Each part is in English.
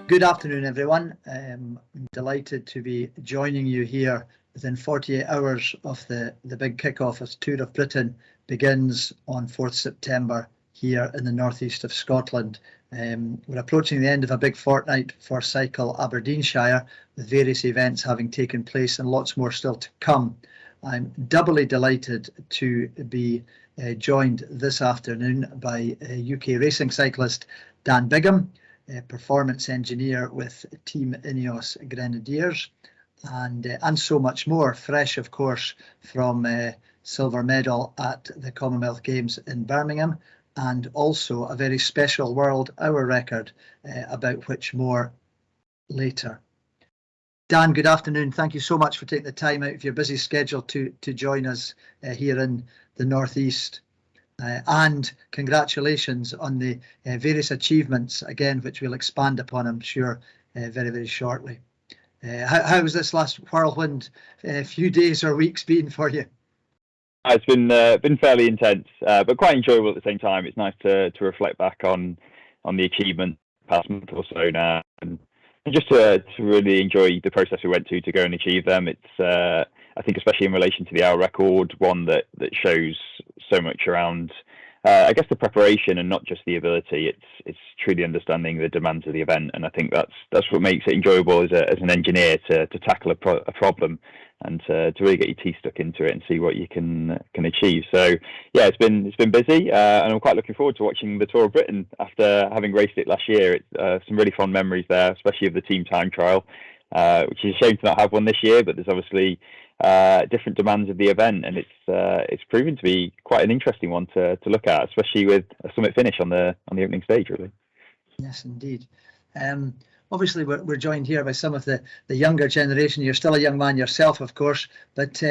Good afternoon, everyone. I'm delighted to be joining you here within 48 hours of the big kick-off as Tour of Britain begins on 4th September here in the northeast of Scotland. We're approaching the end of a big fortnight for Cycle Aberdeenshire, with various events having taken place and lots more still to come. I'm doubly delighted to be joined this afternoon by UK racing cyclist Dan Bigham, a performance engineer with Team Ineos Grenadiers, and so much more, fresh of course from silver medal at the Commonwealth Games in Birmingham, and also a very special world hour record, about which more later. Dan, good afternoon. Thank you so much for taking the time out of your busy schedule to join us here in the northeast. And congratulations on the various achievements, again, which we'll expand upon, I'm sure, very, very shortly. How has this last whirlwind few days or weeks been for you? It's been fairly intense, but quite enjoyable at the same time. It's nice to reflect back on the achievement past month or so now, and just to really enjoy the process we went to go and achieve them. It's I think, especially in relation to the hour record, one that shows so much around, I guess, the preparation and not just the ability. It's truly understanding the demands of the event, and I think that's what makes it enjoyable as an engineer to tackle a problem and to really get your teeth stuck into it and see what you can achieve. So yeah, it's been busy, and I'm quite looking forward to watching the Tour of Britain after having raced it last year. It's some really fond memories there, especially of the team time trial, which is a shame to not have one this year, but there's obviously different demands of the event, and it's proven to be quite an interesting one to look at, especially with a summit finish on the opening stage, really. Yes, indeed. Obviously, we're joined here by some of the younger generation. You're still a young man yourself, of course, but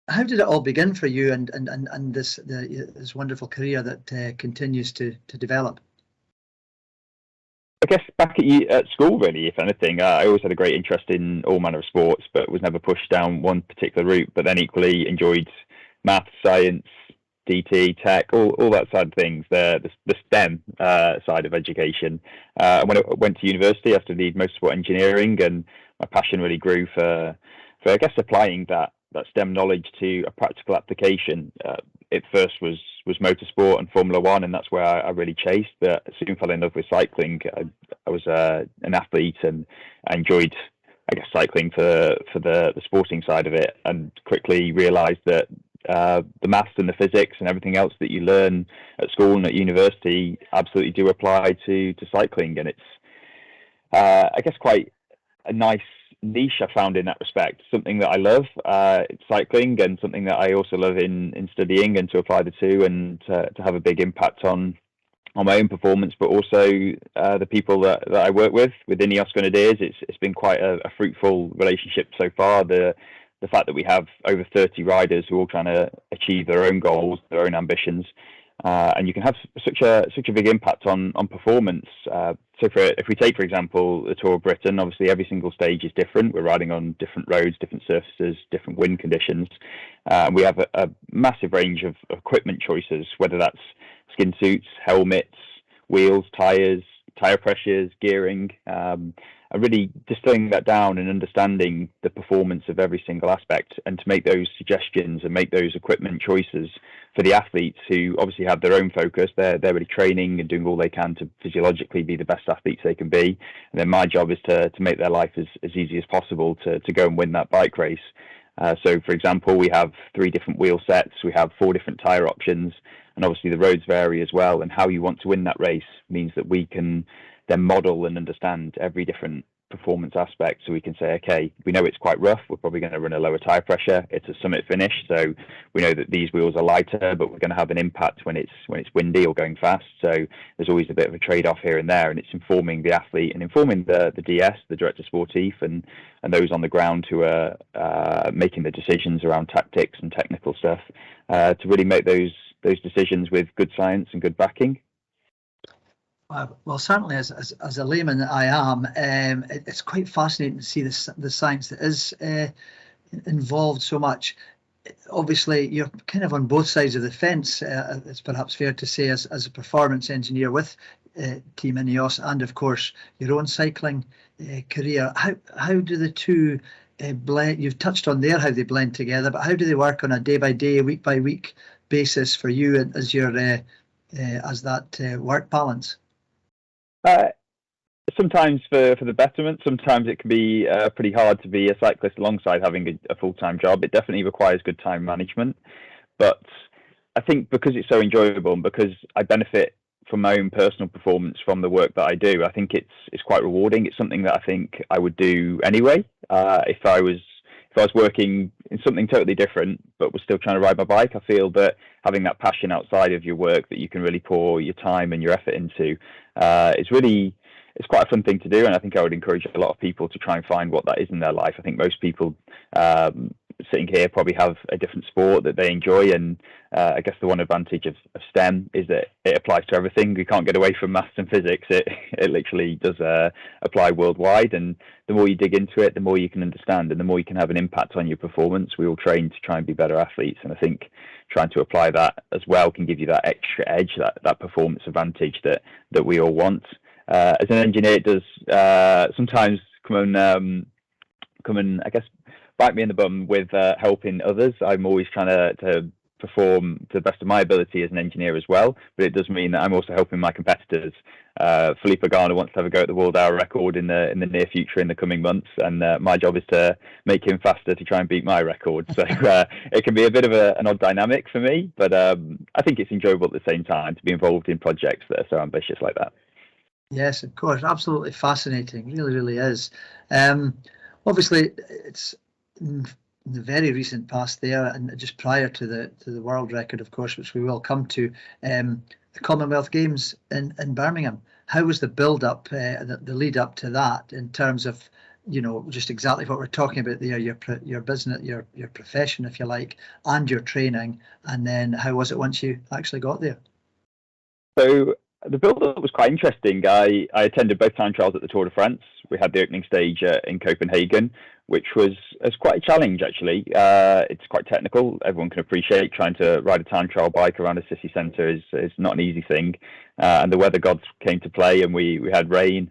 how did it all begin for you and this wonderful career that continues to develop? I guess back at school, really, if anything. I always had a great interest in all manner of sports, but was never pushed down one particular route. But then equally enjoyed maths, science, DT, tech, all that side of things, the STEM side of education. When I went to university, I studied motorsport engineering, and my passion really grew for I guess, applying that STEM knowledge to a practical application. It first was motorsport and Formula One, and that's where I really chased. But I soon fell in love with cycling. I was an athlete, and I enjoyed, I guess, cycling for the sporting side of it, and quickly realised that the maths and the physics and everything else that you learn at school and at university absolutely do apply to cycling. And it's I guess quite a nice niche I found in that respect. Something that I love, it's cycling, and something that I also love in studying, and to apply the two and to have a big impact on my own performance, but also the people that I work with Ineos Grenadiers. It's been quite a fruitful relationship so far. The fact that we have over 30 riders who are all trying to achieve their own goals, their own ambitions, and you can have such a big impact on performance. So if we take, for example, the Tour of Britain, obviously every single stage is different. We're riding on different roads, different surfaces, different wind conditions. We have a massive range of equipment choices, whether that's skin suits, helmets, wheels, tyres, tyre pressures, gearing. And really distilling that down and understanding the performance of every single aspect, and to make those suggestions and make those equipment choices for the athletes who obviously have their own focus. They're really training and doing all they can to physiologically be the best athletes they can be. And then my job is to make their life as easy as possible to go and win that bike race. So, for example, we have 3 different wheel sets, we have 4 different tyre options, and obviously the roads vary as well. And how you want to win that race means that we can then model and understand every different performance aspect, so we can say, okay, we know it's quite rough, we're probably going to run a lower tyre pressure, it's a summit finish, so we know that these wheels are lighter, but we're going to have an impact when it's windy or going fast. So there's always a bit of a trade-off here and there, and it's informing the athlete and informing the DS, the director sportif, and those on the ground who are making the decisions around tactics and technical stuff, to really make those decisions with good science and good backing. Well, certainly as a layman that I am, it's quite fascinating to see the science that is involved so much. Obviously, you're kind of on both sides of the fence, it's perhaps fair to say, as a performance engineer with Team Ineos, and of course your own cycling career. How do the two blend? You've touched on there how they blend together, but how do they work on a day by day, week by week basis for you as your as that work balance? Sometimes for the betterment, sometimes it can be pretty hard to be a cyclist alongside having a full-time job. It definitely requires good time management, but I think because it's so enjoyable and because I benefit from my own personal performance from the work that I do, I think it's quite rewarding. It's something that I think I would do anyway. If I was working in something totally different but was still trying to ride my bike, I feel that having that passion outside of your work that you can really pour your time and your effort into it's quite a fun thing to do, and I think I would encourage a lot of people to try and find what that is in their life. I think most people sitting here probably have a different sport that they enjoy, and I guess the one advantage of STEM is that it applies to everything. We can't get away from maths and physics. It literally does apply worldwide, and the more you dig into it, the more you can understand, and the more you can have an impact on your performance. We all train to try and be better athletes, and I think trying to apply that as well can give you that extra edge, that performance advantage that we all want. As an engineer, it does sometimes come and I guess bite me in the bum with helping others. I'm always trying to perform to the best of my ability as an engineer as well, but it does mean that I'm also helping my competitors. Filippo Ganna wants to have a go at the world hour record in the near future, in the coming months, and my job is to make him faster to try and beat my record. So it can be a bit of an odd dynamic for me, but I think it's enjoyable at the same time to be involved in projects that are so ambitious like that. Yes, of course, absolutely fascinating. Really, really is. Obviously, it's in the very recent past there, and just prior to the world record, of course, which we will come to, the Commonwealth Games in Birmingham. How was the build up, the lead up to that, in terms of, you know, just exactly what we're talking about there, your business, your profession, if you like, and your training, and then how was it once you actually got there? So the build-up was quite interesting. I attended both time trials at the Tour de France. We had the opening stage in Copenhagen, which was quite a challenge, actually. It's quite technical. Everyone can appreciate trying to ride a time trial bike around a city centre is not an easy thing. And the weather gods came to play, and we had rain,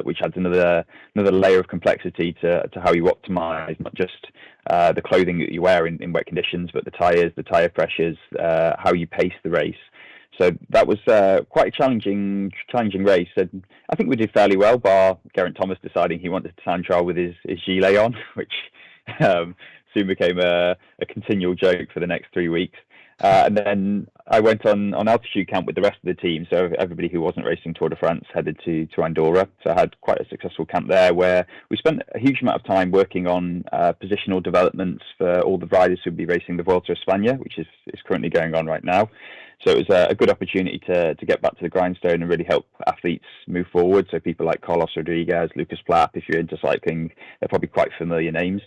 which adds another layer of complexity to how you optimise not just the clothing that you wear in wet conditions, but the tyres, the tyre pressures, how you pace the race. So that was quite a challenging race. And I think we did fairly well, bar Geraint Thomas deciding he wanted to time trial with his gilet on, which soon became a continual joke for the next 3 weeks. And then I went on altitude camp with the rest of the team. So everybody who wasn't racing Tour de France headed to Andorra. So I had quite a successful camp there, where we spent a huge amount of time working on positional developments for all the riders who'd be racing the Vuelta a España, which is currently going on right now. So it was a good opportunity to get back to the grindstone and really help athletes move forward. So people like Carlos Rodriguez, Lucas Plapp, if you're into cycling, they're probably quite familiar names.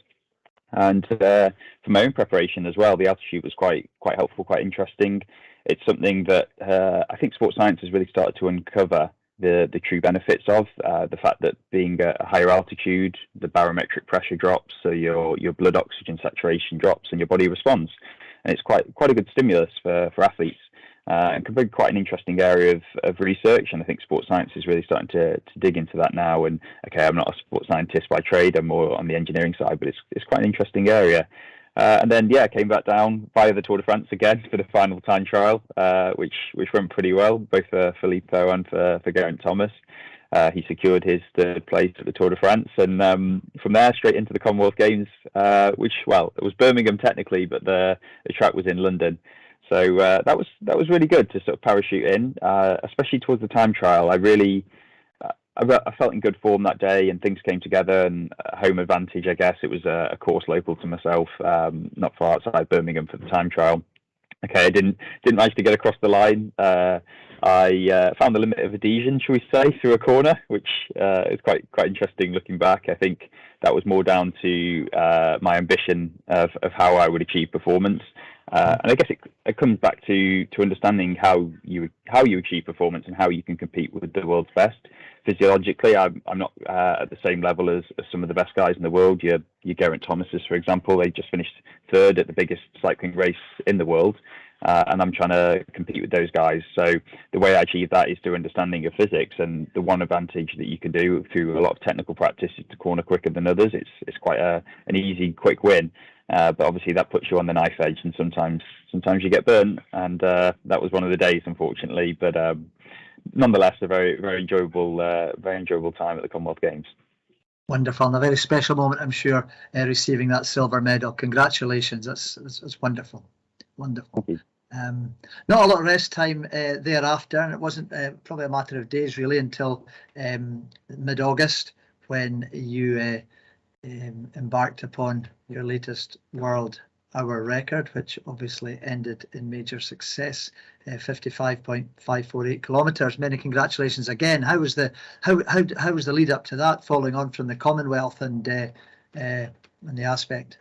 And for my own preparation as well, the altitude was quite helpful, quite interesting. It's something that I think sports science has really started to uncover the true benefits of. The fact that being at a higher altitude, the barometric pressure drops, so your blood oxygen saturation drops and your body responds. And it's quite a good stimulus for athletes. And can be quite an interesting area of research, and I think sports science is really starting to dig into that now. And okay, I'm not a sports scientist by trade; I'm more on the engineering side, but it's quite an interesting area. And then I came back down via the Tour de France again for the final time trial, which went pretty well, both for Filippo and for Geraint Thomas. He secured his third place at the Tour de France, and from there straight into the Commonwealth Games, which it was Birmingham technically, but the track was in London. So that was really good to sort of parachute in, especially towards the time trial. I felt in good form that day, and things came together. And home advantage, I guess. It was a course local to myself, not far outside Birmingham for the time trial. Okay, I didn't manage to get across the line. I found the limit of adhesion, shall we say, through a corner, which is quite interesting looking back. I think that was more down to my ambition of how I would achieve performance. And I guess it comes back to understanding how you achieve performance and how you can compete with the world's best. Physiologically, I'm not at the same level as some of the best guys in the world. Your Geraint Thomases, for example, they just finished third at the biggest cycling race in the world. and I'm trying to compete with those guys. So the way I achieve that is through understanding of physics, and the one advantage that you can do through a lot of technical practice is to corner quicker than others. It's quite an easy, quick win. But obviously that puts you on the knife edge, and sometimes you get burnt, and that was one of the days, unfortunately. But nonetheless, a very enjoyable time at the Commonwealth Games. Wonderful, and a very special moment, I'm sure, receiving that silver medal. Congratulations, that's wonderful, wonderful. Not a lot of rest time thereafter, and it wasn't probably a matter of days really until mid-August when you embarked upon your latest world hour record, which obviously ended in major success, 55.548 kilometres. Many congratulations again. How was the lead up to that, following on from the Commonwealth and the aspect?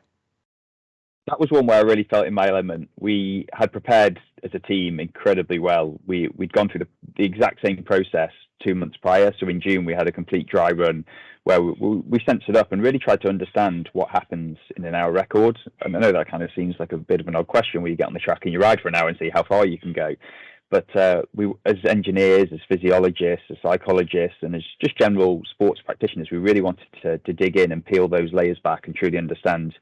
That was one where I really felt in my element. We had prepared as a team incredibly well. We'd gone through the exact same process 2 months prior. So in June, we had a complete dry run where we sensed it up and really tried to understand what happens in an hour record. And I know that kind of seems like a bit of an odd question where you get on the track and you ride for an hour and see how far you can go. But we, as engineers, as physiologists, as psychologists, and as just general sports practitioners, we really wanted to dig in and peel those layers back and truly understand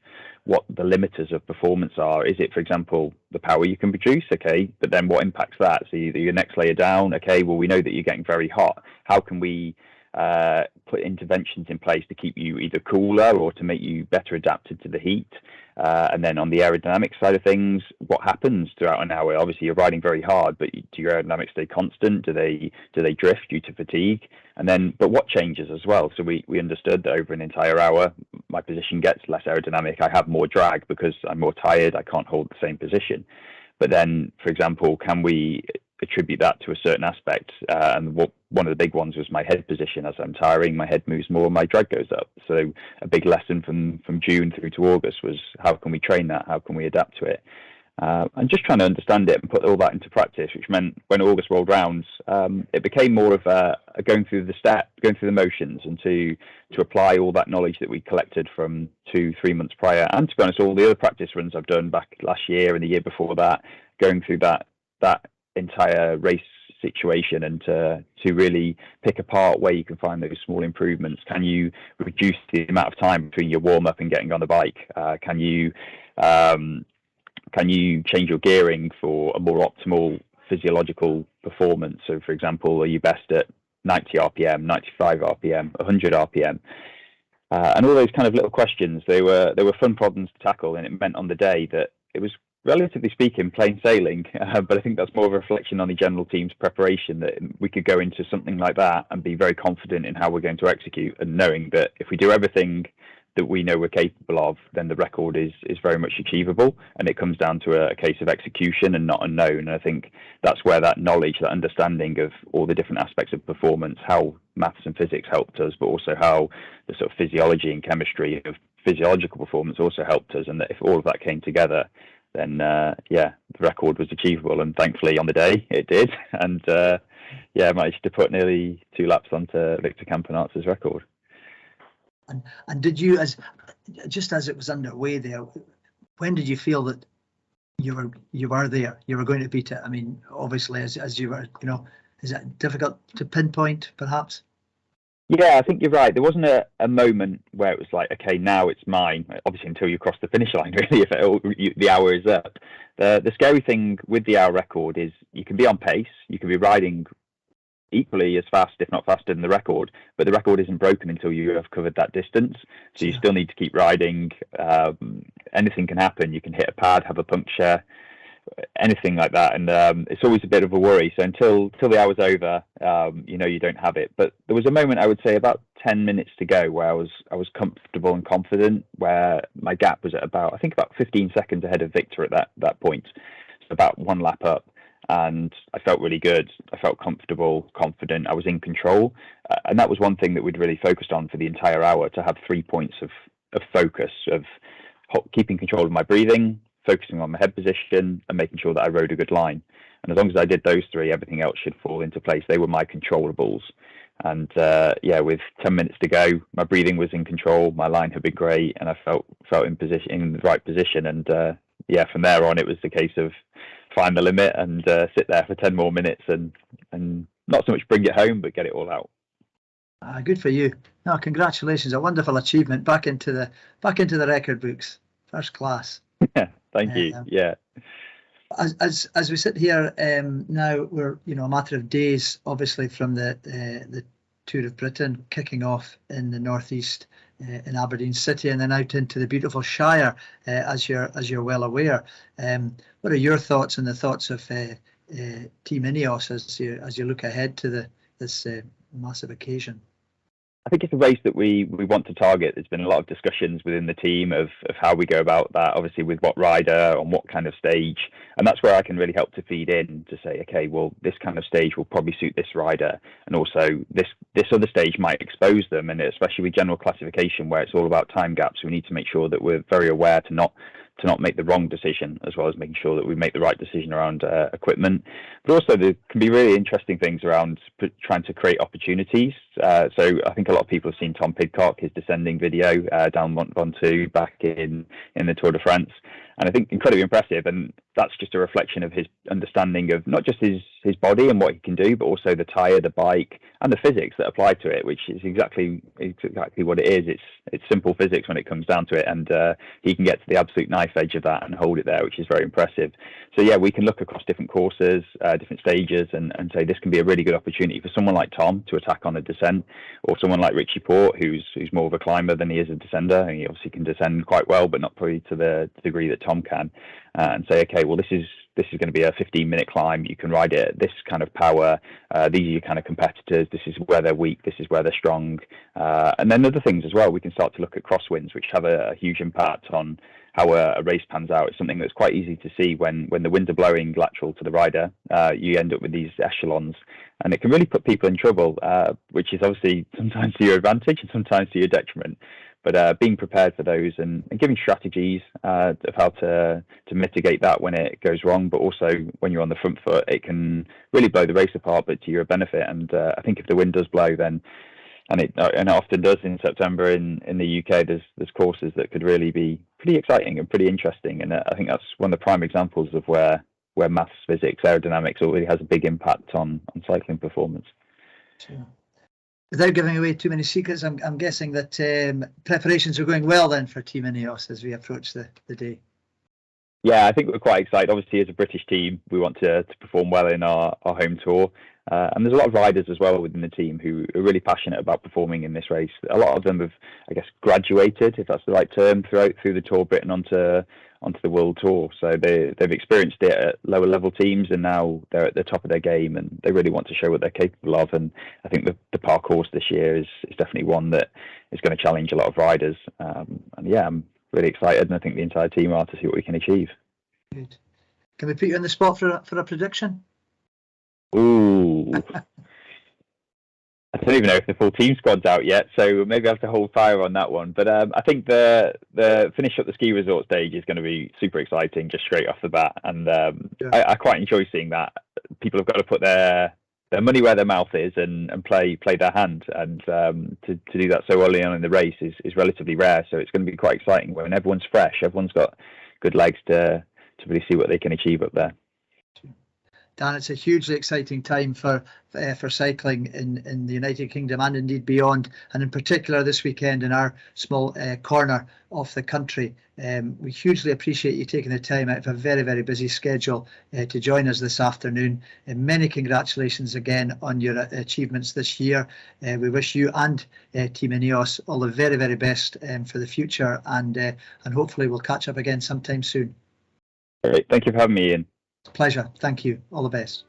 what the limiters of performance are. Is it, for example, the power you can produce? Okay, but then what impacts that? So your next layer down. Okay, well, we know that you're getting very hot. How can we put interventions in place to keep you either cooler or to make you better adapted to the heat? And then on the aerodynamic side of things, what happens throughout an hour? Obviously, you're riding very hard, but do your aerodynamics stay constant? Do they drift due to fatigue? And then, but what changes as well? So we understood that over an entire hour, my position gets less aerodynamic. I have more drag because I'm more tired. I can't hold the same position. But then, for example, can we attribute that to a certain aspect? And one of the big ones was my head position. As I'm tiring, my head moves more, my drag goes up. So a big lesson from June through to August was how can we train that? How can we adapt to it? And just trying to understand it and put all that into practice, which meant when August rolled round, it became more of a going through the motions, and to apply all that knowledge that we collected from 2-3 months prior. And to be honest, all the other practice runs I've done back last year and the year before that, going through that entire race situation, and to really pick apart where you can find those small improvements. Can you reduce the amount of time between your warm up and getting on the bike? Can you change your gearing for a more optimal physiological performance? So, for example, are you best at 90 RPM, 95 RPM, 100 RPM? And all those kind of little questions. They were fun problems to tackle, and it meant on the day that it was, relatively speaking, plain sailing. But I think that's more of a reflection on the general team's preparation, that we could go into something like that and be very confident in how we're going to execute, and knowing that if we do everything that we know we're capable of, then the record is very much achievable, and it comes down to a case of execution and not unknown. And I think that's where that knowledge, that understanding of all the different aspects of performance, how maths and physics helped us, but also how the sort of physiology and chemistry of physiological performance also helped us, and that if all of that came together, then the record was achievable. And thankfully on the day it did, and managed to put nearly 2 laps onto Victor Campenaerts's record. And did you, as it was underway there, when did you feel that you were there, you were going to beat it? I mean, obviously, as you were, is it difficult to pinpoint, perhaps? Yeah, I think you're right. There wasn't a moment where it was like, okay, now it's mine. Obviously, until you cross the finish line, really, if the hour is up. The scary thing with the hour record is you can be on pace, you can be riding equally as fast, if not faster than the record, but the record isn't broken until you have covered that distance. So you still need to keep riding. Anything can happen. You can hit a pad, have a puncture, anything like that, and it's always a bit of a worry. So until the hour's over, you don't have it. But there was a moment, I would say about 10 minutes to go, where I was comfortable and confident, where my gap was at about 15 seconds ahead of Victor at that point, so about 1 lap up. And I felt really good. I felt comfortable, confident. I was in control. And that was one thing that we'd really focused on for the entire hour, to have 3 points of focus, of keeping control of my breathing, focusing on my head position, and making sure that I rode a good line. And as long as I did those 3, everything else should fall into place. They were my controllables. And with 10 minutes to go, my breathing was in control. My line had been great, and I felt in the right position. And from there on, it was the case of climb the limit and sit there for 10 more minutes and not so much bring it home, but get it all out. Good for you. No, congratulations! A wonderful achievement. Back into the record books. First class. Thank you. Yeah. As we sit here now, we're a matter of days, obviously, from the Tour of Britain kicking off in the northeast in Aberdeen City, and then out into the beautiful Shire, as you're well aware. What are your thoughts and the thoughts of Team Ineos as you look ahead to this massive occasion? I think it's a race that we want to target. There's been a lot of discussions within the team of how we go about that, obviously with what rider, on what kind of stage. And that's where I can really help to feed in to say, okay, well, this kind of stage will probably suit this rider. And also this other stage might expose them. And especially with general classification, where it's all about time gaps, we need to make sure that we're very aware to not make the wrong decision, as well as making sure that we make the right decision around equipment. But also there can be really interesting things around trying to create opportunities. So I think a lot of people have seen Tom Pidcock, his descending video down Mont Ventoux back in the Tour de France. And I think incredibly impressive. And that's just a reflection of his understanding of not just his body and what he can do, but also the tyre, the bike, and the physics that apply to it, which is exactly what it is. It's simple physics when it comes down to it. And he can get to the absolute knife edge of that and hold it there, which is very impressive. So yeah, we can look across different courses, different stages, and say this can be a really good opportunity for someone like Tom to attack on a descent, or someone like Richie Porte, who's more of a climber than he is a descender. And he obviously can descend quite well, but not probably to the degree that Tom can. And say, okay, well, this is going to be a 15-minute climb. You can ride it at this kind of power. These are your kind of competitors. This is where they're weak. This is where they're strong. And then other things as well. We can start to look at crosswinds, which have a huge impact on how a race pans out. It's something that's quite easy to see when the winds are blowing lateral to the rider. You end up with these echelons, and it can really put people in trouble, which is obviously sometimes to your advantage and sometimes to your detriment. But being prepared for those and giving strategies of how to mitigate that when it goes wrong, but also when you're on the front foot, it can really blow the race apart, but to your benefit. And I think if the wind does blow, then and it often does in September in the UK, there's courses that could really be pretty exciting and pretty interesting. And I think that's one of the prime examples of where maths, physics, aerodynamics really has a big impact on cycling performance. Sure. Without giving away too many secrets, I'm guessing that preparations are going well then for Team Ineos as we approach the day. Yeah, I think we're quite excited. Obviously, as a British team, we want to perform well in our home tour. And there's a lot of riders as well within the team who are really passionate about performing in this race. A lot of them have, I guess, graduated, if that's the right term, through the Tour Britain onto the World Tour. So they've experienced it at lower level teams, and now they're at the top of their game, and they really want to show what they're capable of. And I think the parcours this year is definitely one that is going to challenge a lot of riders. And yeah, I'm really excited, and I think the entire team are, to see what we can achieve. Good. Can we put you on the spot for a prediction? Ooh. I don't even know if the full team squad's out yet, so maybe I have to hold fire on that one. But I think the finish up the ski resort stage is going to be super exciting just straight off the bat. And yeah. I quite enjoy seeing that. People have got to put their money where their mouth is and play their hand. And to do that so early on in the race is relatively rare. So it's going to be quite exciting when everyone's fresh. Everyone's got good legs to really see what they can achieve up there. Dan, it's a hugely exciting time for cycling in the United Kingdom and indeed beyond, and in particular this weekend in our small corner of the country. We hugely appreciate you taking the time out of a very, very busy schedule to join us this afternoon. Many congratulations again on your achievements this year. We wish you and Team Ineos all the very, very best for the future, and hopefully we'll catch up again sometime soon. Great. Thank you for having me, Ian. Pleasure. Thank you. All the best.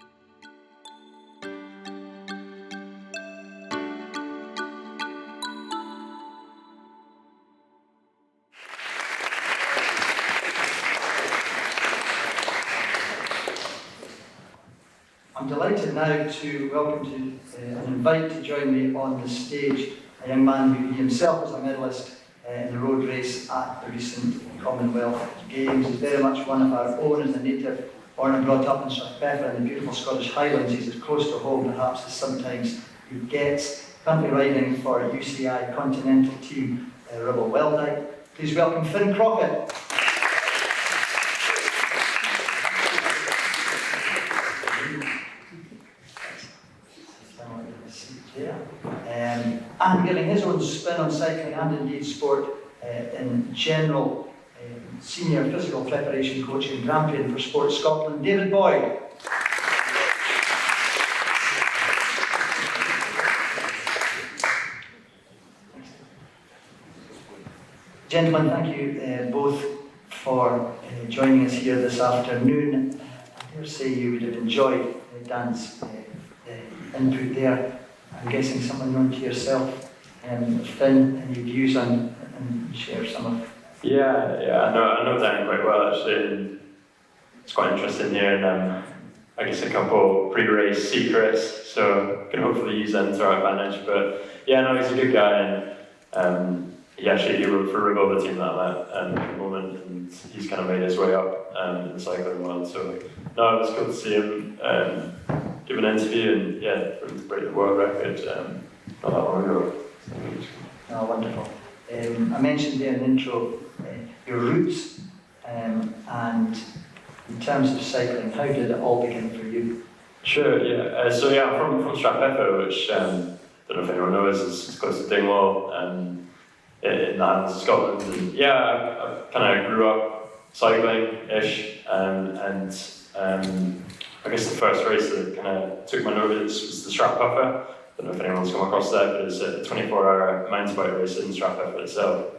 I'm delighted now to welcome and invite to join me on the stage a young man who himself was a medalist in the road race at the recent Commonwealth Games. He's very much one of our own as a native, born and brought up in Strathpeffer in the beautiful Scottish Highlands. He's as close to home perhaps as sometimes he gets. Currently riding for UCI Continental Team Ribble Weldite. Please welcome Finn Crockett. and giving his own spin on cycling and indeed sport in general. Senior physical preparation coach and Grampian for Sport Scotland, David Boyd. Gentlemen, thank you both for joining us here this afternoon. I dare say you would have enjoyed Dan's input there. I'm guessing someone known to yourself. Finn, any views on and share some of? Yeah, I know Dan quite well actually, and it's quite interesting here, and I guess a couple pre-race secrets, so can hopefully use them to our advantage. But yeah, no, he's a good guy, and he wrote for Riggle, the team that I'm at the moment, and he's kind of made his way up in the cycling world. So no, it was cool to see him give an interview, and yeah, for him to break the world record not that long ago. Oh, wonderful. I mentioned there in the intro your roots, and in terms of cycling, how did it all begin for you? Sure, yeah. I'm from Strathpeffer, which I don't know if anyone knows, is close to Dingwall, in the Highlands of Scotland. And yeah, I kind of grew up cycling-ish, and I guess the first race that kind of took my notice was the Strathpeffer. I don't know if anyone's come across that, but it's a 24-hour mountain bike race in Strathpeffer itself.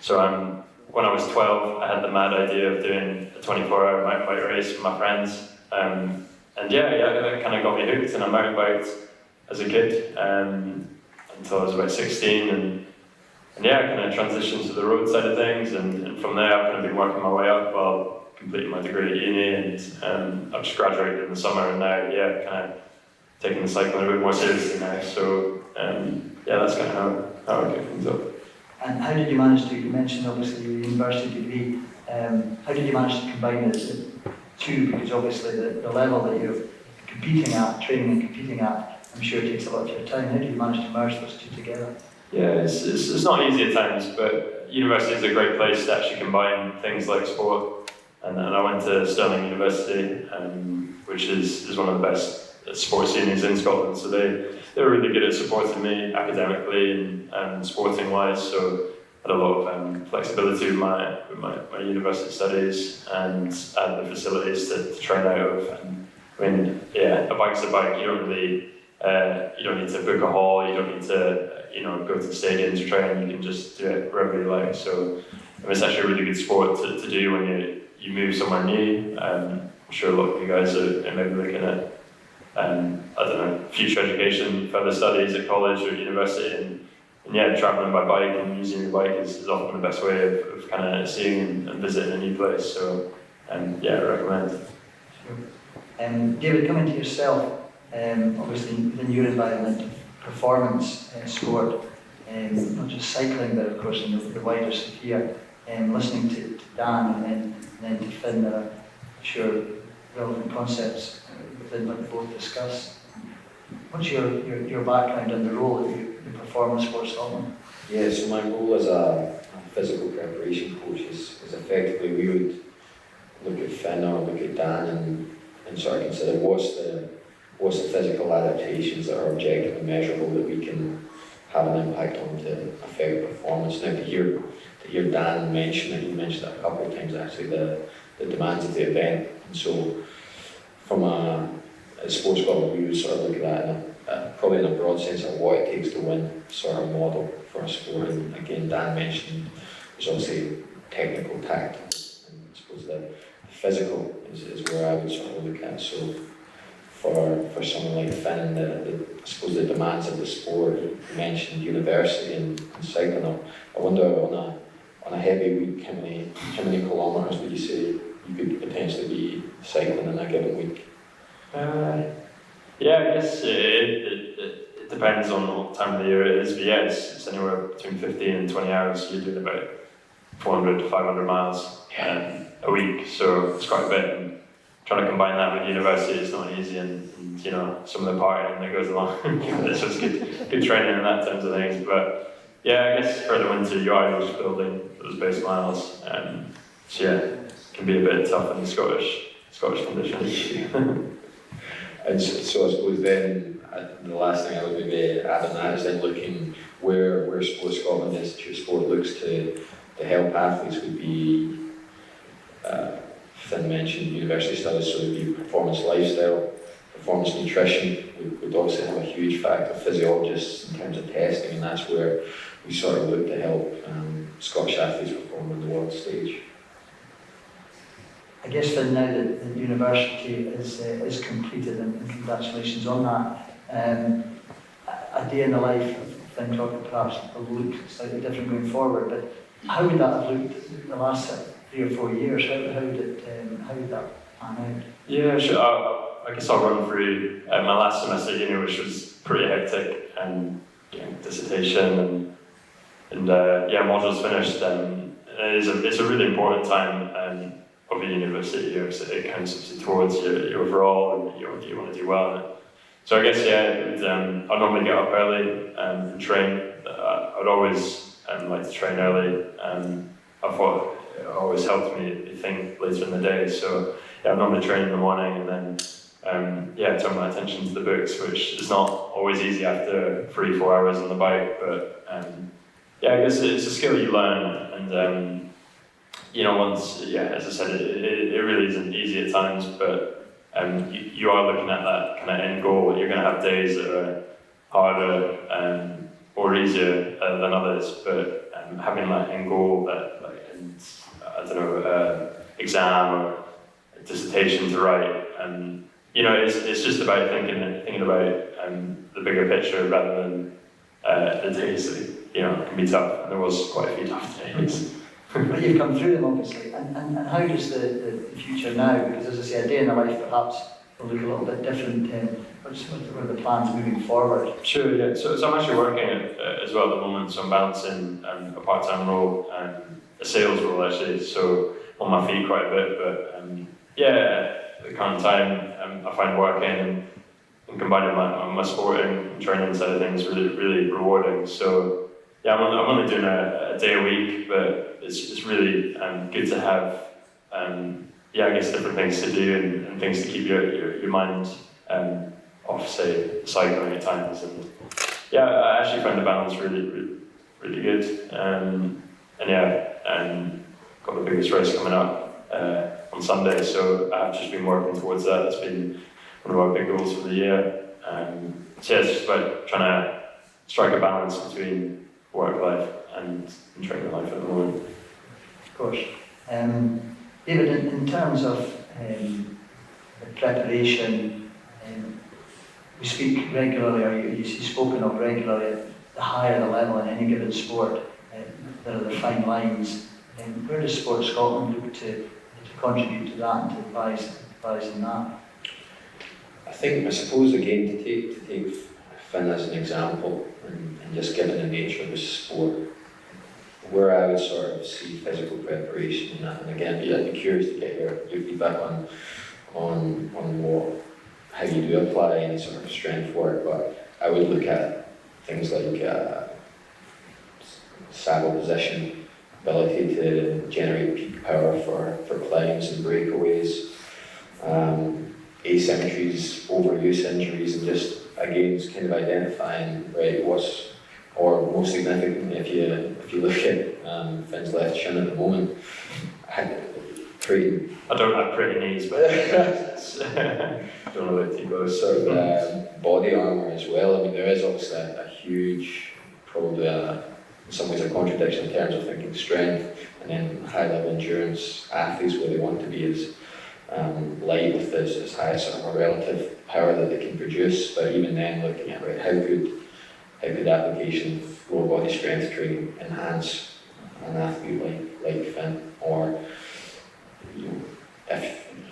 So when I was 12, I had the mad idea of doing a 24-hour mountain bike race with my friends. And that kind of got me hooked, and I mountain biked as a kid until I was about 16. And yeah, I kind of transitioned to the road side of things, and from there I've kind of been working my way up while completing my degree at uni, and I've just graduated in the summer, and now, yeah, kind of taking the cycling a bit more seriously now. So that's kind of how I kick things up. And how did you manage to, you mentioned obviously your university degree, how did you manage to combine the two? Because obviously the level that you're competing at, training and competing at, I'm sure it takes a lot of your time. How do you manage to merge those two together? Yeah, it's not easy at times, but university is a great place to actually combine things like sport. And I went to Stirling University, which is one of the best sports unis in Scotland. So they were really good at supporting me academically and sporting wise. So I had a lot of flexibility with my university studies, and had the facilities to train out of. And I mean, yeah, a bike's a bike. You don't really you don't need to book a hall. You don't need to go to the stadium to train. You can just do it wherever you like. So it's actually a really good sport to do when you move somewhere new. I'm sure a lot of you guys are maybe looking at future education, further studies at college or university, and yeah, travelling by bike and using your bike is often the best way of kind of seeing and visiting a new place. So I recommend. Sure. David, coming to yourself, obviously within your environment of performance sport, not just cycling, but of course in the wider sphere, listening to Dan and then to Finn, there are, I'm sure, relevant concepts within what they both discuss. What's your background and the role that you perform in Sport Scotland? Yeah, so my role as a physical preparation coach is effectively we would look at Finn or look at Dan and sort of consider what's the physical adaptations that are objectively measurable that we can have an impact on to affect performance. Now to hear Dan mention it, he mentioned it a couple of times actually, the demands of the event. And so from a Sports Scotland, we would sort of look at that probably in a broad sense of what it takes to win sort of model for a sport. And again, Dan mentioned there's obviously technical, tactical, and I suppose the physical is where I would sort of look at. So for someone like Finn, I suppose the demands of the sport, you mentioned university and cycling. I wonder on a heavy week, how many kilometres would you say you could potentially be cycling in a given week? I guess it depends on what time of the year it is, but yeah, it's anywhere between 15 and 20 hours. You're doing about 400 to 500 miles a week, so it's quite a bit. And trying to combine that with university is not easy, and some of the partying that goes along. It's just good training in that terms of things. But yeah, I guess for the winter you are just building those base miles, so yeah, it can be a bit tough in the Scottish conditions. And so I suppose then the last thing I would maybe add on that is then looking where Sport Scotland Institute of Sport looks to help athletes would be, Finn mentioned university studies, so it would be performance lifestyle, performance nutrition would obviously have a huge factor, physiologists in terms of testing, and that's where we sort of look to help Scottish athletes perform on the world stage. I guess Finn, now that the university is completed, and congratulations on that, a day in the life of Finn Crockett perhaps will look slightly different going forward, but how would that have looked the last 3 or 4 years? How would that pan out? Yeah, sure. I guess I'll run through my last semester at uni, which was pretty hectic, and dissertation and modules finished. It's a really important time of a university year, so it counts obviously towards your overall, and you want to do well in it. So I guess I'd normally get up early and train. I'd always like to train early. I thought it always helped me think later in the day. So I'd normally train in the morning, and then turn my attention to the books, which is not always easy after 3-4 hours on the bike. But I guess it's a skill you learn, and once, as I said, it really isn't easy at times, but you are looking at that kind of end goal. You're going to have days that are harder or easier than others, but having that end goal, exam or dissertation to write, it's just about thinking about the bigger picture rather than the days that can be tough. And there was quite a few tough days. But you've come through them, obviously. And how does the future now? Because, as I say, a day in the life perhaps will look a little bit different. What are the plans moving forward? Sure, yeah. So I'm actually working as well at the moment. So I'm balancing a part-time role and a sales role, actually. So on my feet quite a bit. But at the current time, I find working and combining my sporting and training side of things really, really rewarding. So I'm only doing a day a week, but it's really good to have different things to do and things to keep your mind off, say, cycling at times. And I actually found the balance really, really good. And got the biggest race coming up on Sunday, so I've just been working towards that. That's been one of our big goals for the year. It's just about trying to strike a balance between work life and training life at the moment. Of course. David, in terms of the preparation, we speak regularly, or you've spoken of regularly, the higher the level in any given sport, there are the fine lines. Where does Sport Scotland look to contribute to that and to advise in that? I suppose again, to take Finn as an example, and just given the nature of the sport, where I would sort of see physical preparation in that, and again, I'd be curious to get your feedback on how you do apply any sort of strength work, but I would look at things like saddle position, ability to generate peak power for climbs and breakaways, asymmetries, overuse injuries, and just again, it's kind of identifying what's, or most significantly, if you look at Finn's left shin at the moment, I don't have pretty knees, but don't know if he goes. Sort of body armour as well. I mean, there is obviously a huge, probably in some ways a contradiction in terms of thinking strength, and then high level endurance athletes where they want to be as light with as high sort of a relative power that they can produce. But even then, looking at how could application of lower body strength training enhance an athlete like Finn, or if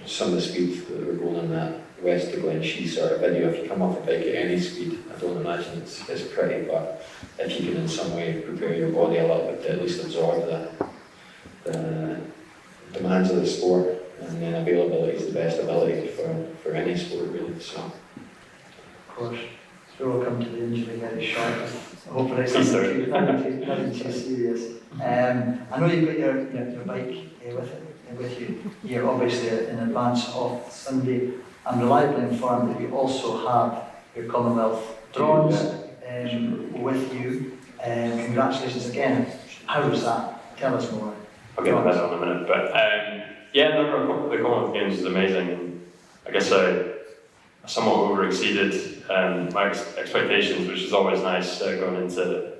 some of the speed that we're going on that West to Glen Shee sort of video, if you come off a bike at any speed, I don't imagine it's pretty, but if you can in some way prepare your body a little bit to at least absorb the demands of the sport, and then availability is the best ability for any sport really. So, of course. So we'll come to the injury very shortly. Hopefully it's nothing too serious. I know you've got your bike with you here, obviously in advance of Sunday. I'm reliably informed that you also have your Commonwealth Drawns with you. Congratulations again. How was that? Tell us more. I'll get my medal in a minute, but yeah, no, the Commonwealth Games was amazing, and I guess I somewhat over-exceeded my expectations, which is always nice going into a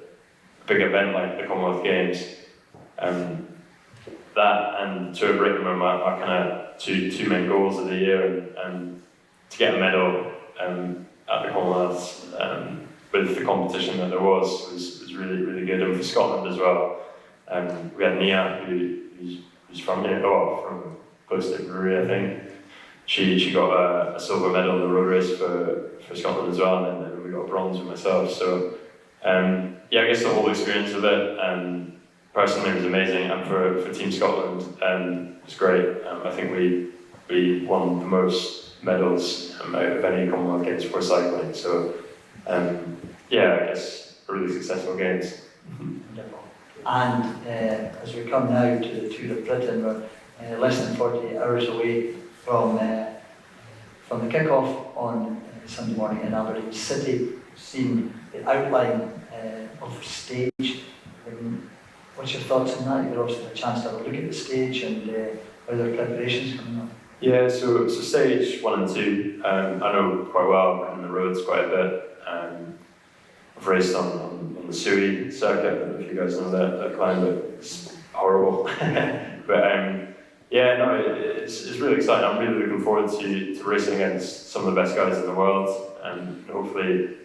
big event like the Commonwealth Games. That and Tour of Britain were my kind of two main goals of the year, and to get a medal at the Commonwealths with the competition that there was really, really good, and for Scotland as well. We had Nia, who's from here, from close to Brewery, I think. She got a silver medal in the road race for Scotland as well, and then we got bronze with myself. So yeah, I guess the whole experience of it personally was amazing, and for Team Scotland it was great. I think we won the most medals out of any Commonwealth Games for cycling. So yeah, I guess a really successful games. And as we come now to the Tour of Britain, we're less than 48 hours away from the kick-off on Sunday morning in Aberdeen City. Seen the outline of the stage. What's your thoughts on that? You've obviously had a chance to have a look at the stage, and are there preparations coming up? Yeah, so stage 1 and 2, I know quite well. I've been on the roads quite a bit. I've raced on the Sui circuit. I don't know if you guys know that climb, but it's horrible. But yeah, no, it's really exciting. I'm really looking forward to racing against some of the best guys in the world, and hopefully,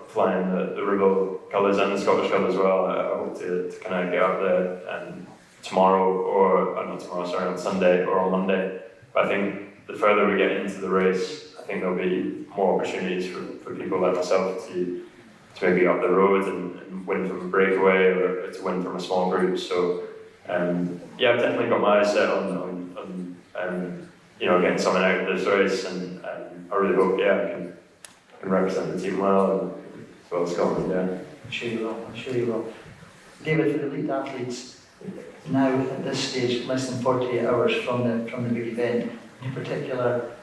flying the Rebel colours and the Scottish colours as well. I hope to kind of get up there tomorrow, or not tomorrow, sorry, on Sunday or on Monday. But I think the further we get into the race, I think there'll be more opportunities for people like myself to maybe get up the road and win from a breakaway, or to win from a small group. So yeah, I've definitely got my eyes set on getting something out of this race, and I really hope, I can represent the team well, and as well as Scotland, yeah. I'm sure you will. David, for the elite athletes, now at this stage, less than 48 hours from the big event, any particular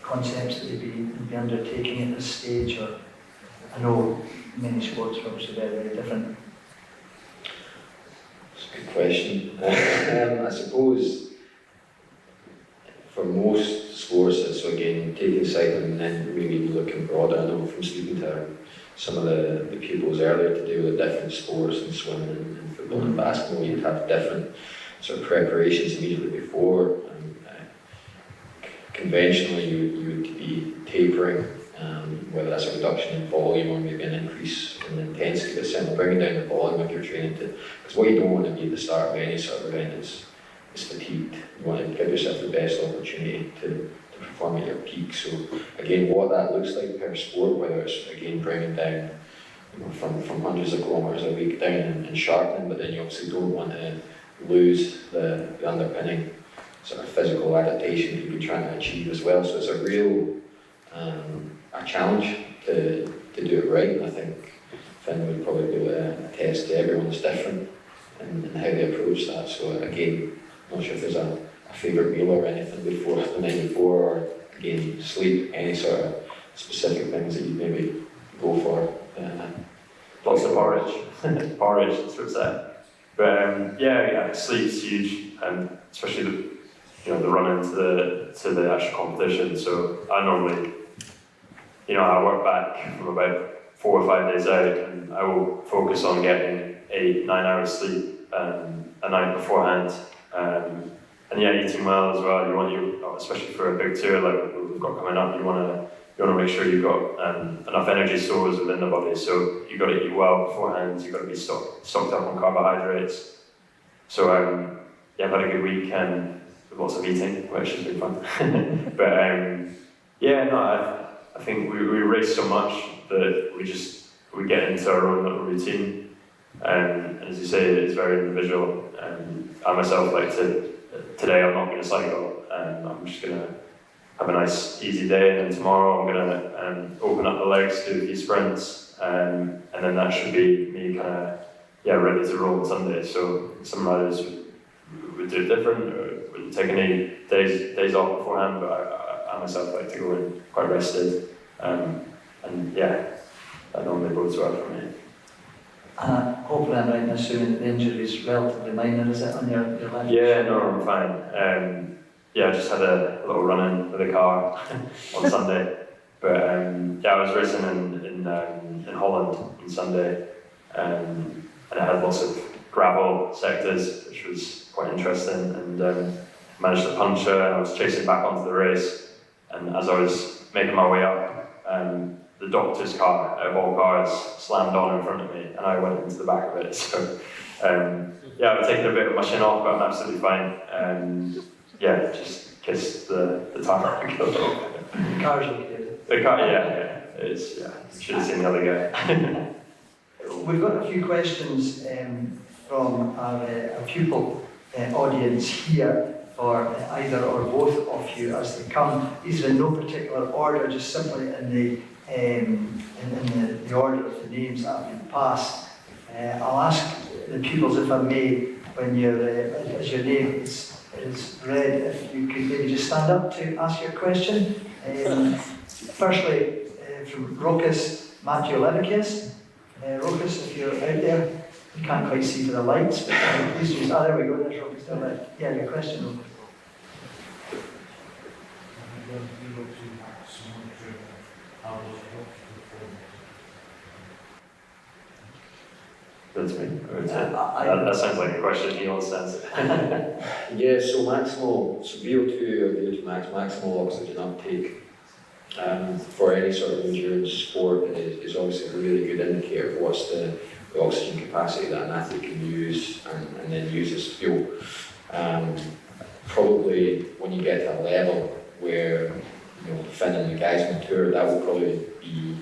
concepts that you'd be undertaking at this stage? Or I know many sports are obviously very, very different. It's a good question. I suppose for most sports, so again, taking cycling and then really looking broader. I know from speaking to some of the pupils earlier to do with different sports and swimming and football and basketball, you'd have different sort of preparations immediately before. Conventionally, you would be tapering, whether that's a reduction in volume or maybe an increase in intensity, but certainly bringing down the volume of your training because what you don't want to be at the start of any sort of event is fatigued. You want to give yourself the best opportunity to perform at your peak. So again, what that looks like per sport, whether it's again bringing down from hundreds of kilometres a week down and sharpening, but then you obviously don't want to lose the underpinning sort of physical adaptation you've been trying to achieve as well. So it's a real a challenge to do it right, and I think Finn would probably be able to attest to everyone's different in how they approach that. So again, I'm not sure if there's a favourite meal or anything before the night before, or again, sleep, any sort of specific things that you maybe go for. Lots of porridge. Porridge, that's what's that. But yeah, sleep's huge, and especially the run into the actual competition. So I normally, I work back from about 4 or 5 days out, and I will focus on getting 8-9 hours sleep a night beforehand. And yeah, eating well as well. You want especially for a big tour like we've got coming up, you want to make sure you've got enough energy stores within the body. So you've got to eat well beforehand. You've got to be stocked up on carbohydrates. So yeah, I've had a good weekend with lots of eating, which has been fun. But yeah, no, I think we race so much that we get into our own little routine. And as you say, it's very individual. I myself today I'm not going to cycle, I'm just going to have a nice easy day, and then tomorrow I'm going to open up the legs, do a few sprints, and then that should be me kind of ready to roll on Sunday. So some riders would do it different, or wouldn't take any days off beforehand, but I myself like to go in quite rested, and yeah, that normally bodes well for me. Hopefully I'm right in assuming that the injury is relatively minor, is it, on your left? Yeah, no, I'm fine. Yeah, I just had a little run-in with a car on Sunday. But yeah, I was racing in Holland on Sunday, and it had lots of gravel sectors, which was quite interesting, and managed to puncture, and I was chasing back onto the race, and as I was making my way up, the doctor's car, out of all cars, slammed on in front of me, and I went into the back of it. So yeah, I've taken a bit of my shin off, but I'm absolutely fine. Yeah, just kissed the tire. The car's okay. The car, yeah. Should have seen the other guy. We've got a few questions from our pupil audience here for either or both of you as they come. These are in no particular order, just simply in the order of the names that have been passed. I'll ask the pupils, if I may, when as your name is read, if you could maybe just stand up to ask your question. Firstly, from Rokas Matthew Levikis. Rokas, if you're out there, you can't quite see for the lights, but please just, there we go, there's Rokas down there. Yeah, your question, Rokas. That's me. That sounds like a question he wants to answer. Yeah, so VO2 or VO2 max, maximal oxygen uptake for any sort of endurance sport is obviously a really good indicator of what's the oxygen capacity that an athlete can use and then use as fuel. Probably when you get to a level where Finn and the guys on the tour, that will probably be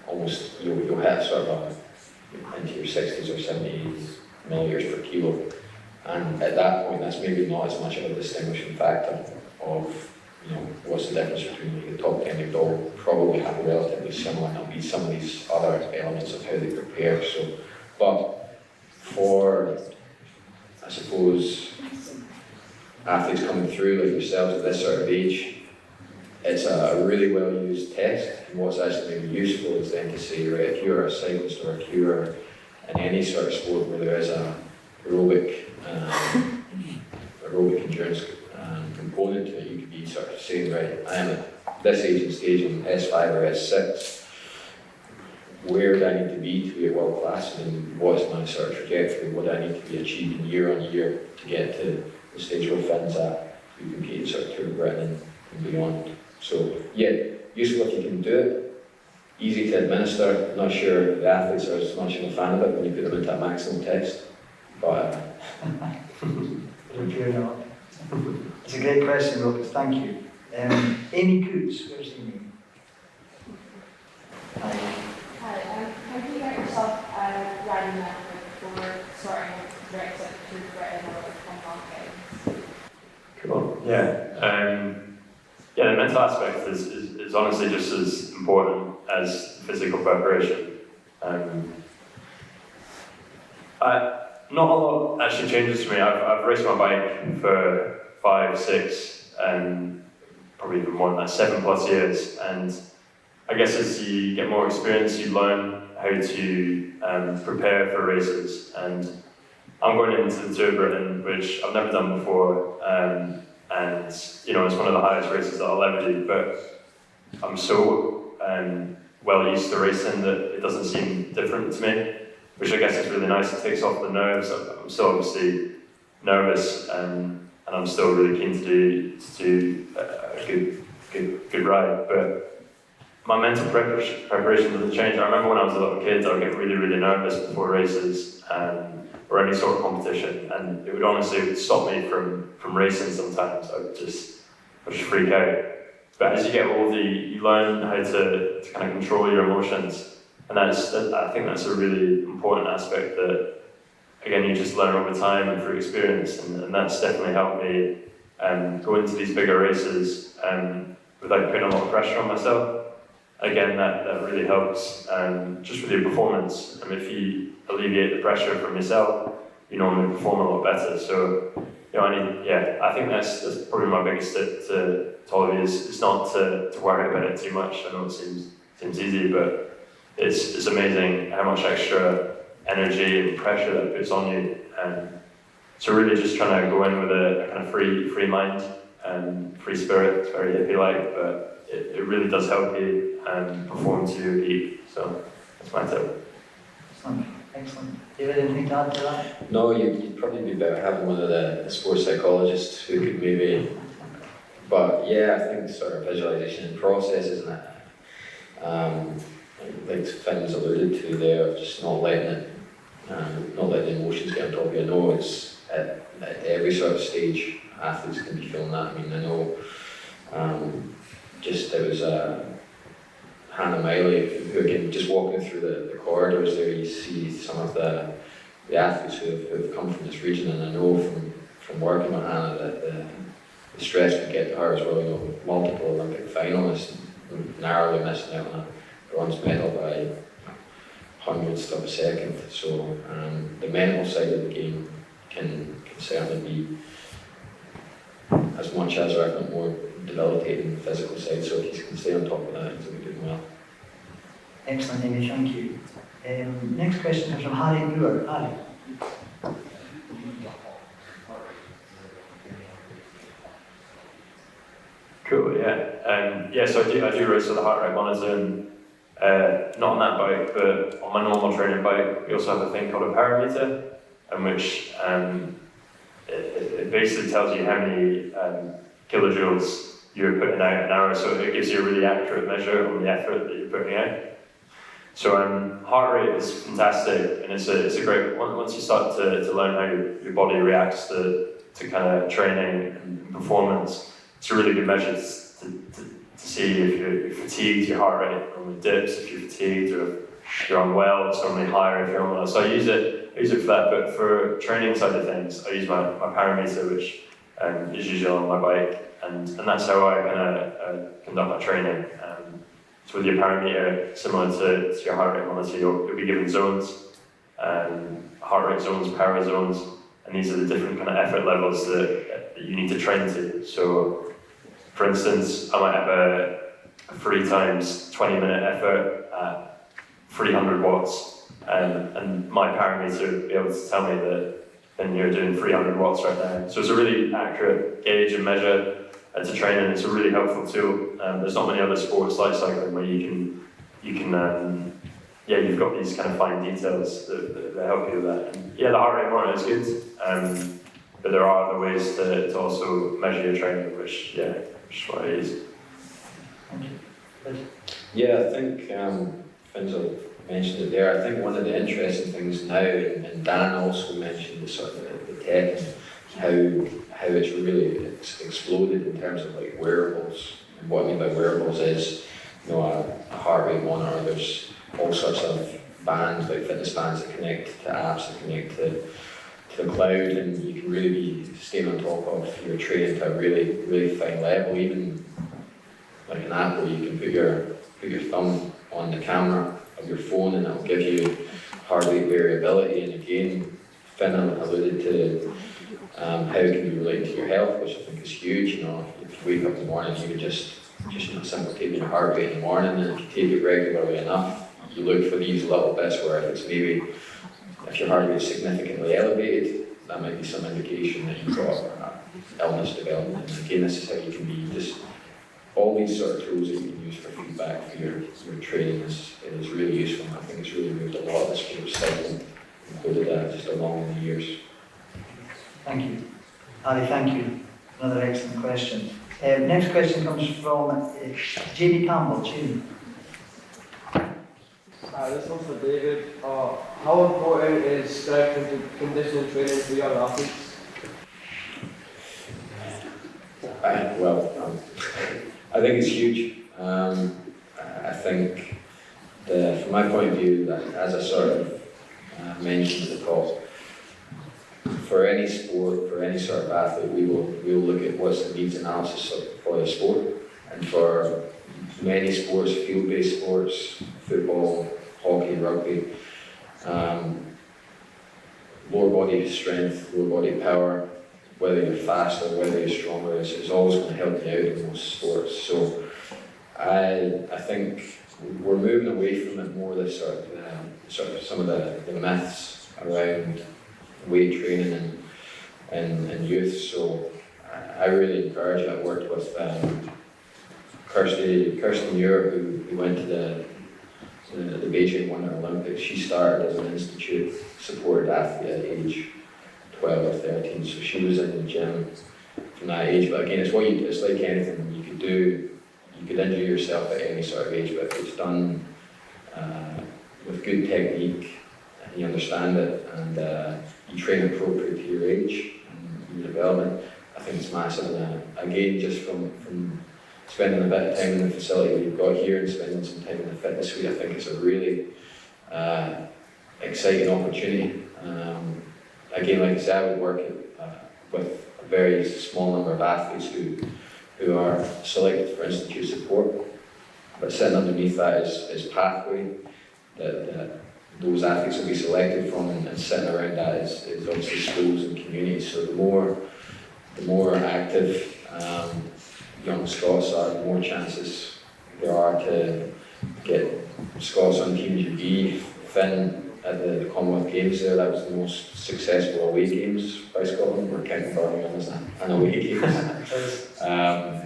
almost, you'll have sort of into your 60s or 70s milliliters per kilo, and at that point that's maybe not as much of a distinguishing factor of what's the difference between the top 10. They'd all probably have a relatively similar, and there'll be some of these other elements of how they prepare. So, but for, I suppose, athletes coming through like yourselves at this sort of age, it's a really well used test. And what's actually maybe useful is then to say, right, if you're a cyclist or if you're in any sort of sport where there is a aerobic endurance component to it, you could be sort of saying, right, I am at this age and stage in S5 or S6. Where do I need to be at world class, and what is my sort of trajectory? What do I need to be achieving year on year to get to the stage where Finn's at, who compete sort of Tour of Britain and beyond? So yeah, useful if you can do it. Easy to administer. I'm not sure the athletes are as much of a fan of it when you put them into a maximal test, but It's a great question, Rokas, thank you. Amy Coots, where's Amy? Hi, how do you get yourself riding that before starting Brexit through Britain or Hong Kong? Cool. Yeah. Yeah, the mental aspect is honestly just as important as physical preparation. Not a lot actually changes for me. I've raced my bike for 5, 6, and probably even more than that, 7+ years. And I guess as you get more experience, you learn how to prepare for races. And I'm going into the Tour of Britain, which I've never done before. And it's one of the highest races that I'll ever do. But I'm so well used to racing that it doesn't seem different to me, which I guess is really nice. It takes off the nerves. I'm still obviously nervous, and I'm still really keen to do a good ride. But my mental preparation doesn't change. I remember when I was a little kid, I would get really, really nervous before races or any sort of competition, and it would honestly stop me from racing sometimes. I would just freak out. But as you get older, you learn how to kind of control your emotions. And I think that's a really important aspect that, again, you just learn over time and through experience, and that's definitely helped me go into these bigger races without putting a lot of pressure on myself. Again, that really helps just with your performance. And if you alleviate the pressure from yourself, you normally perform a lot better. So, I think that's probably my biggest tip to all of you is not to worry about it too much. I know it seems easy, but it's amazing how much extra energy and pressure that puts on you. So really just trying to go in with a kind of free mind and free spirit. It's very hippie-like, but it really does help you perform to your peak. So that's my tip. Excellent. Excellent. David, anything to add to that? No, you'd probably be better having one of the sports psychologists who could maybe, but yeah, I think sort of visualization and process, isn't it? Like Finn's alluded to there, just not letting it, not letting the emotions get on top of you. I know it's at every sort of stage, athletes can be feeling that. I mean, I know just there was Hannah Miley, who again, just walking through the corridors there, you see some of the athletes who have come from this region, and I know from working with Hannah that the stress could get to her as well. You know, multiple Olympic finalists, narrowly missing out on a bronze medal by hundredths of a second. So the mental side of the game can certainly be as much as, or if not more, debilitating the physical side. So if you can stay on top of that, he'll be doing well. Excellent, Amy, thank you. Next question comes from Harry Brewer. Harry. Cool, yeah. So I do race with the heart rate monitor, not on that bike, but on my normal training bike. We also have a thing called a parameter, in which it basically tells you how many kilojoules you're putting out an hour, so it gives you a really accurate measure on the effort that you're putting out. So heart rate is fantastic, and it's a great, once you start to learn how your body reacts to kind of training and performance, it's a really good measure to see if you're fatigued. Your heart rate normally dips if you're fatigued, or if you're unwell, it's normally higher if you're unwell. So I use it for that, but for training side of things, I use my parameter, which is usually on my bike, and that's how I kind of conduct my training. So with your parameter, similar to your heart rate monitor, you'll be given zones, heart rate zones, power zones, and these are the different kind of effort levels that you need to train to. So, for instance, I might have a 3 times 20-minute effort at 300 watts, and my parameter will be able to tell me that then you're doing 300 watts right now. So it's a really accurate gauge and measure to train, and it's a really helpful tool. There's not many other sports like cycling where you can you've got these kind of fine details that help you with that. And yeah, the heart rate monitor is good, but there are other ways to also measure your training, which is what it is. Thank you. Yeah, I think Finzel mentioned it there. I think one of the interesting things now, and Dan also mentioned the sort of the tech and how it's really exploded in terms of like wearables. And what I mean by wearables is, you know, a heart rate monitor. There's all sorts of bands, like fitness bands that connect to apps that connect to the cloud, and you can really be staying on top of your training to a really, really fine level. Even like an app where you can put your thumb on the camera of your phone, and it'll give you heart rate variability. And again, Finn alluded to how it can be related to your health, which I think is huge. You know, if you wake up in the morning, you can just simply taking your heart rate in the morning, and if you take it regularly enough, you look for these little bits where it's maybe, if your heart rate is significantly elevated, that might be some indication that you've got illness development. And again, this is how you can be just, all these sort of tools that you can use for feedback for your training is really useful. And I think it's really moved a lot of the sports cycling, included just along the years. Thank you. Ali, thank you. Another excellent question. Next question comes from Jamie Campbell. Jamie. This one's for David. How important is strength and conditioning training for young athletes? I think it's huge. I think, from my point of view, that as I sort of mentioned at the top, for any sport, for any sort of athlete, we will look at what's the needs analysis for the sport. And for many sports, field-based sports, football, hockey, rugby, lower body strength, lower body power, whether you're fast or whether you're stronger, is always going to help you out in most sports. So I think we're moving away from it more, the sort of some of the myths around weight training and youth. So I really encourage it. I worked with Kirsten Muir, who went to the Beijing Winter Olympics. She started as an institute supported athlete at age 12 or 13, so she was in the gym from that age. But again, it's like anything you could do. You could injure yourself at any sort of age, but if it's done with good technique and you understand it and you train appropriate to your age and your development, I think it's massive. And again, just from spending a bit of time in the facility we've got here and spending some time in the fitness suite, I think it's a really exciting opportunity. Again, like I said, I would work with a very small number of athletes who are selected for institute support, but sitting underneath that is pathway that those athletes will be selected from, and sitting around that is obviously schools and communities. So the more active young Scots are, the more chances there are to get Scots on Team GB. Finn at the Commonwealth Games there, that was the most successful away games by Scotland. We're counting Birmingham as an away games,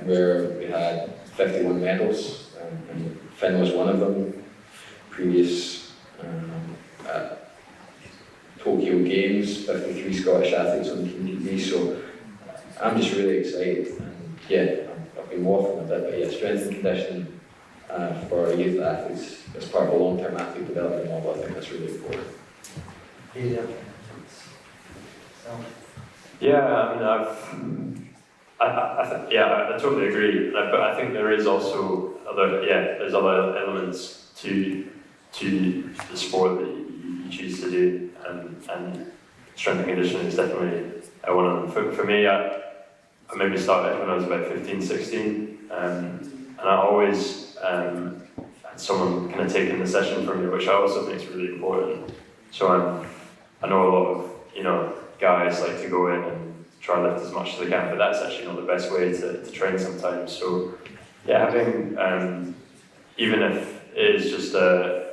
where we had 51 medals, and Finn was one of them. Previous Tokyo Games, 53 Scottish athletes on Team GB. So I'm just really excited, and yeah, I've been waffling a bit, but yeah, strength and conditioning for youth athletes as part of a long-term athlete development model, I think that's really important. Yeah, I mean, I totally agree. But I think there is also there's other elements to the sport that you choose to do, and strength and conditioning is definitely one of them. For me, I maybe started when I was about 15, 16, and I always had someone kind of taking the session from me, which I also think is really important. So I know a lot of guys like to go in and try and lift as much as they can, but that's actually not the best way to train sometimes. So yeah, having even if it is just a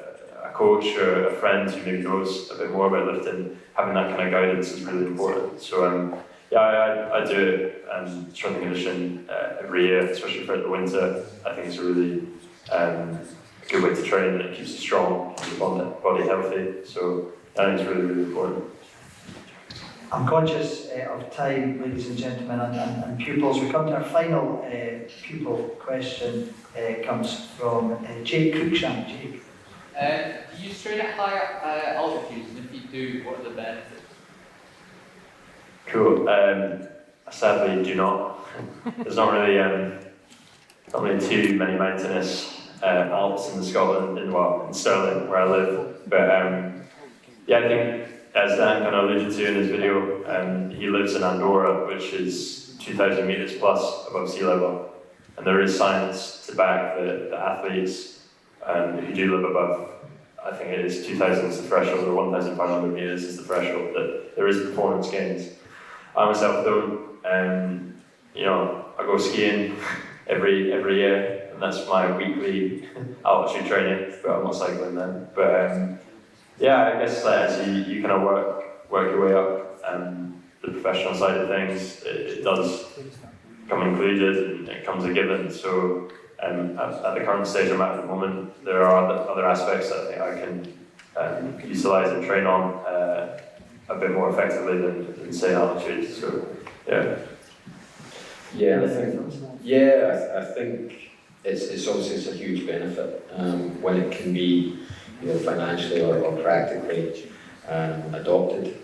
coach or a friend who maybe knows a bit more about lifting, having that kind of guidance is really important. So I do strength and conditioning every year, especially for the winter. I think it's a really good way to train, and it keeps you strong, keeps your body healthy. So I think it's really, really important. I'm conscious of time, ladies and gentlemen, and pupils. We come to our final pupil question. Comes from Jake Cruikshank. Jake. Do you train at higher altitudes, and if you do, what are the benefits? Cool. I sadly do not. There's not really too many mountainous Alps in Scotland, in Stirling, where I live. But I think, as Dan kind of alluded to in his video, he lives in Andorra, which is 2,000 metres plus above sea level. And there is science to back the athletes who do live above, I think it is 2,000 is the threshold, or 1,500 metres is the threshold, that there is performance gains. I myself don't, I go skiing every year, and that's my weekly altitude training, but I'm not cycling then. But I guess as you kind of work your way up, the professional side of things, it does come included, and it comes a given. So at the current stage I'm at the moment, there are other aspects that I think I can utilise and train on a bit more effectively than say altitude. So yeah. I think it's obviously a huge benefit when it can be financially or practically adopted.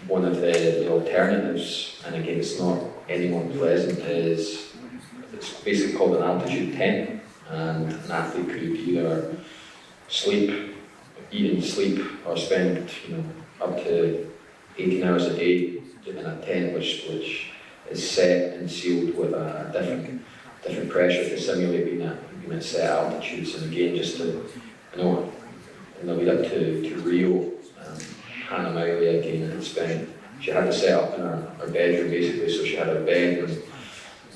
One of the alternatives, and again it's not any more pleasant, is it's basically called an altitude tent, and an athlete could either eat and sleep, or spend up to 18 hours a day in a tent which is set and sealed with a different pressure to simulate being at set altitudes. And again, just to in the lead up to Rio, Hannah Miley again she had to set up in her bedroom basically, so she had her bed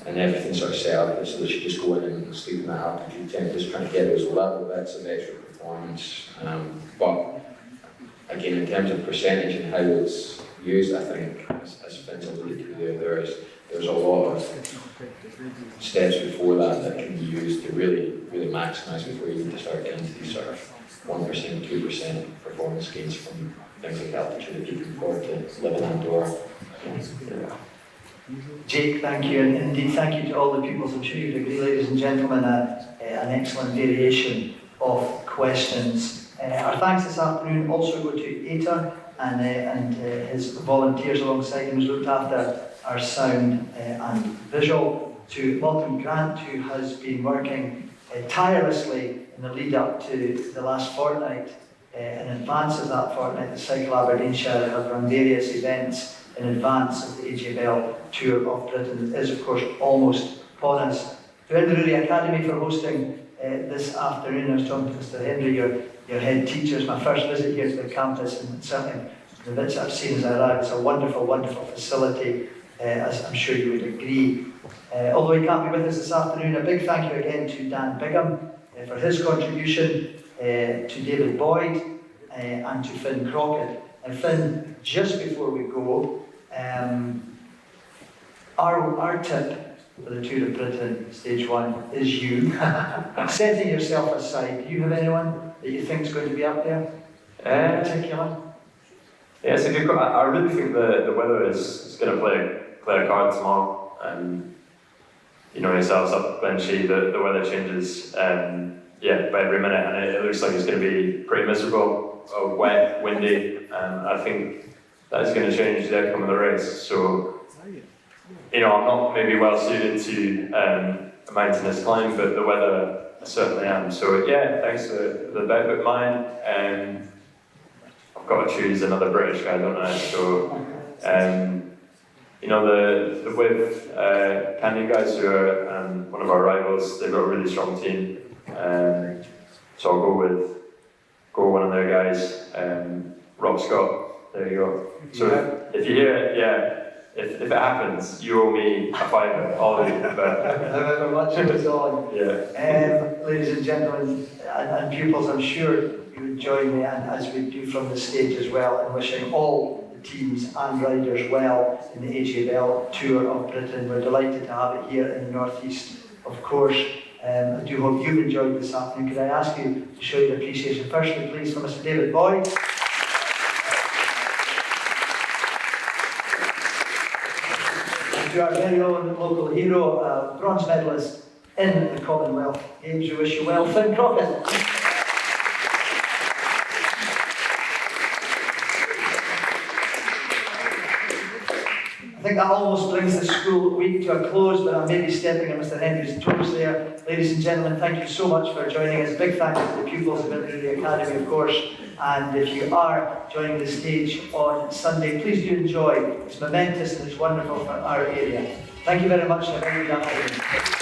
and everything's sort of set up so they should just go in and sleep in that altitude tent, just trying to get those level bits of extra performance. But again, in terms of percentage and how it's used, I think, as Finn's alluded to there's a lot of steps before that can be used to really maximise before you need to start getting to these sort of 1%, 2% performance gains from things like altitude if you can afford to live in Andorra. Jake, thank you, and indeed thank you to all the pupils. I'm sure you'd agree, ladies and gentlemen, an excellent variation of questions. Our thanks this afternoon also go to Ater and his volunteers alongside him who's looked after our sound and visual, to Malcolm Grant, who has been working tirelessly in the lead up to the last fortnight. In advance of that fortnight, the Cycle Aberdeenshire have run various events in advance of the AJBL Tour of Britain. It is, of course, almost upon us. To Inverurie Academy for hosting this afternoon. I was talking to Mr. Henry, your head teacher. It's my first visit here to the campus, and certainly the bits I've seen as I arrived, it's a wonderful, wonderful facility, as I'm sure you would agree. Although he can't be with us this afternoon, a big thank you again to Dan Bigham for his contribution, to David Boyd, and to Finn Crockett. And Finn, just before we go, our tip for the Tour of Britain Stage 1 is you. Setting yourself aside, do you have anyone that you think is going to be up there in particular? Yeah, it's a good. I really think the weather is going to play a card tomorrow. Yourselves up Benchy, the weather changes by every minute, and it looks like it's going to be pretty miserable, wet, windy, and I think that's going to change the outcome of the race. So, I'm not maybe well suited to a mountainous climb, but the weather I certainly am. So yeah, thanks for the bet with mine. I've got to choose another British guy, don't I? So, the With Candy guys, who are one of our rivals, they've got a really strong team. So I'll go with one of their guys, Rob Scott. There you go. So if you hear it, if it happens, you owe me a fiver, all of you. However much it was on. Yeah. Ladies and gentlemen, and pupils, I'm sure you would join me, and as we do from the stage as well, in wishing all the teams and riders well in the AJBL Tour of Britain. We're delighted to have it here in the northeast, of course. I do hope you've enjoyed this afternoon. Could I ask you to show your appreciation firstly, please, for Mr. David Boyd. And to our very own local hero, bronze medalist in the Commonwealth Games. We wish you well, Finn Crockett. I think that almost brings the school week to a close, but I may be stepping on Mr. Henry's toes there. Ladies and gentlemen, thank you so much for joining us. Big thanks to the pupils of Inverurie Academy, of course. And if you are joining the stage on Sunday, please do enjoy. It's momentous and it's wonderful for our area. Thank you very much and a very good afternoon.